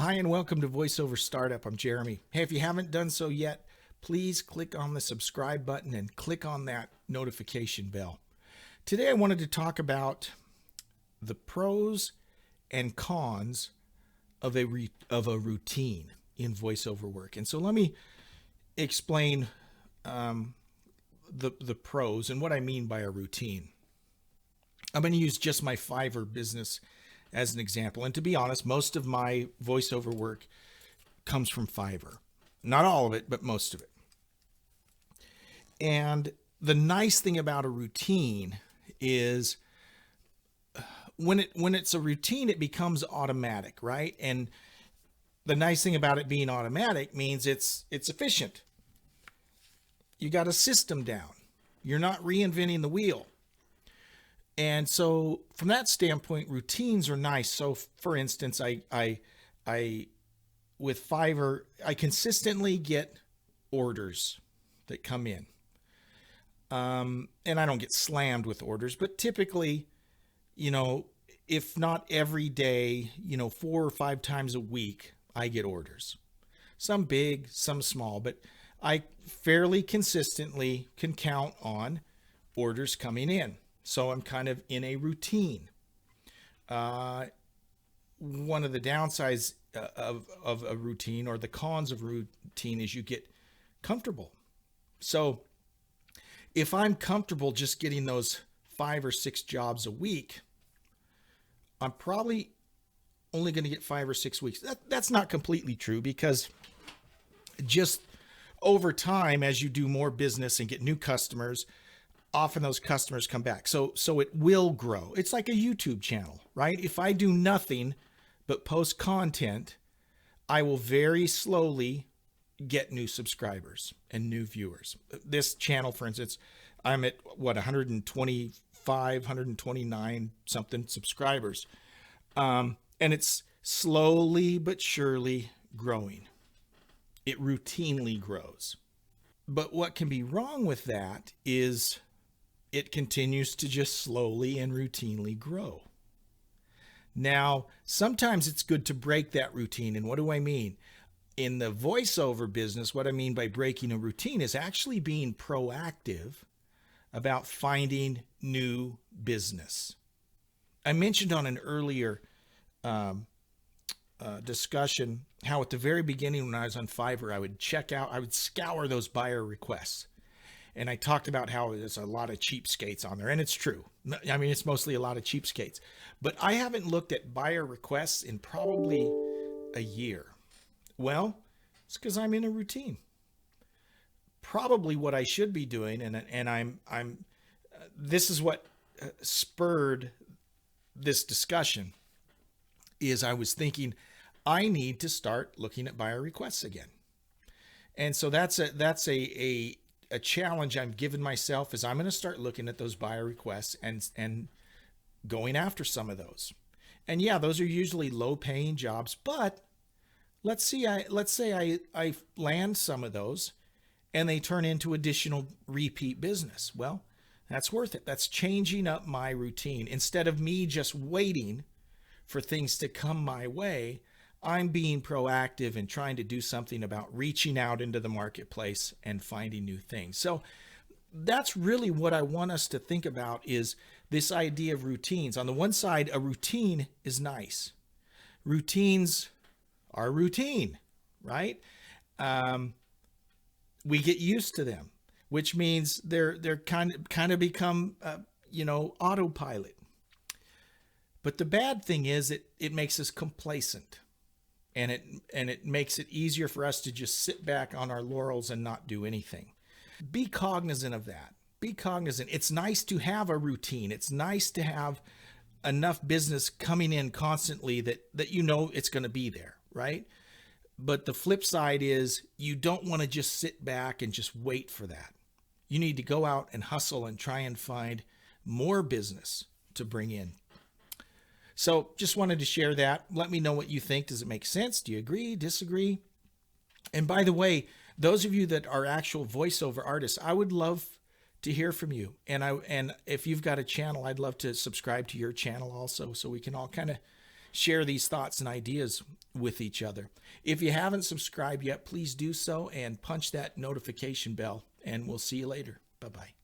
Hi, and welcome to VoiceOver Startup. I'm Jeremy. Hey, if you haven't done so yet, please click on the subscribe button and click on that notification bell. Today, I wanted to talk about the pros and cons of a routine in voiceover work. And so let me explain the pros and what I mean by a routine. I'm going to use just my Fiverr business as an example. And to be honest, most of my voiceover work comes from Fiverr. Not all of it, but most of it. And the nice thing about a routine is when it's a routine, it becomes automatic, right? And the nice thing about it being automatic means it's efficient. You got a system down. You're not reinventing the wheel. And so from that standpoint, routines are nice. So for instance, I with Fiverr, I consistently get orders that come in. And I don't get slammed with orders, but typically, if not every day, 4 or 5 times a week, I get orders. Some big, some small, but I fairly consistently can count on orders coming in. So I'm kind of in a routine. One of the downsides of a routine, or the cons of routine, is you get comfortable. So if I'm comfortable just getting those 5 or 6 jobs a week, I'm probably only going to get 5 or 6 weeks. That's not completely true, because just over time, as you do more business and get new customers, often those customers come back. So it will grow. It's like a YouTube channel, right? If I do nothing but post content, I will very slowly get new subscribers and new viewers. This channel, for instance, I'm at 125, 129 something subscribers. And it's slowly but surely growing. It routinely grows. But what can be wrong with that is it continues to just slowly and routinely grow. Now, sometimes it's good to break that routine. And what do I mean? In the voiceover business, what I mean by breaking a routine is actually being proactive about finding new business. I mentioned on an earlier discussion how at the very beginning, when I was on Fiverr, I would scour those buyer requests. And I talked about how there's a lot of cheapskates on there. And it's true. I mean, it's mostly a lot of cheapskates. But I haven't looked at buyer requests in probably a year. Well, it's because I'm in a routine. Probably what I should be doing, and I'm this is what spurred this discussion, is I was thinking I need to start looking at buyer requests again. And so that's a challenge I'm giving myself, is I'm going to start looking at those buyer requests and going after some of those. And yeah, those are usually low paying jobs, but let's say I land some of those and they turn into additional repeat business. Well, that's worth it. That's changing up my routine. Instead of me just waiting for things to come my way, I'm being proactive and trying to do something about reaching out into the marketplace and finding new things. So that's really what I want us to think about, is this idea of routines. On the one side, a routine is nice. Routines are routine, right? We get used to them, which means they're kind of become autopilot. But the bad thing is it makes us complacent. And it makes it easier for us to just sit back on our laurels and not do anything. Be cognizant of that. Be cognizant. It's nice to have a routine. It's nice to have enough business coming in constantly that it's going to be there, right? But the flip side is you don't want to just sit back and just wait for that. You need to go out and hustle and try and find more business to bring in. So just wanted to share that. Let me know what you think. Does it make sense? Do you agree, disagree? And by the way, those of you that are actual voiceover artists, I would love to hear from you. And if you've got a channel, I'd love to subscribe to your channel also, so we can all kind of share these thoughts and ideas with each other. If you haven't subscribed yet, please do so and punch that notification bell, and we'll see you later. Bye-bye.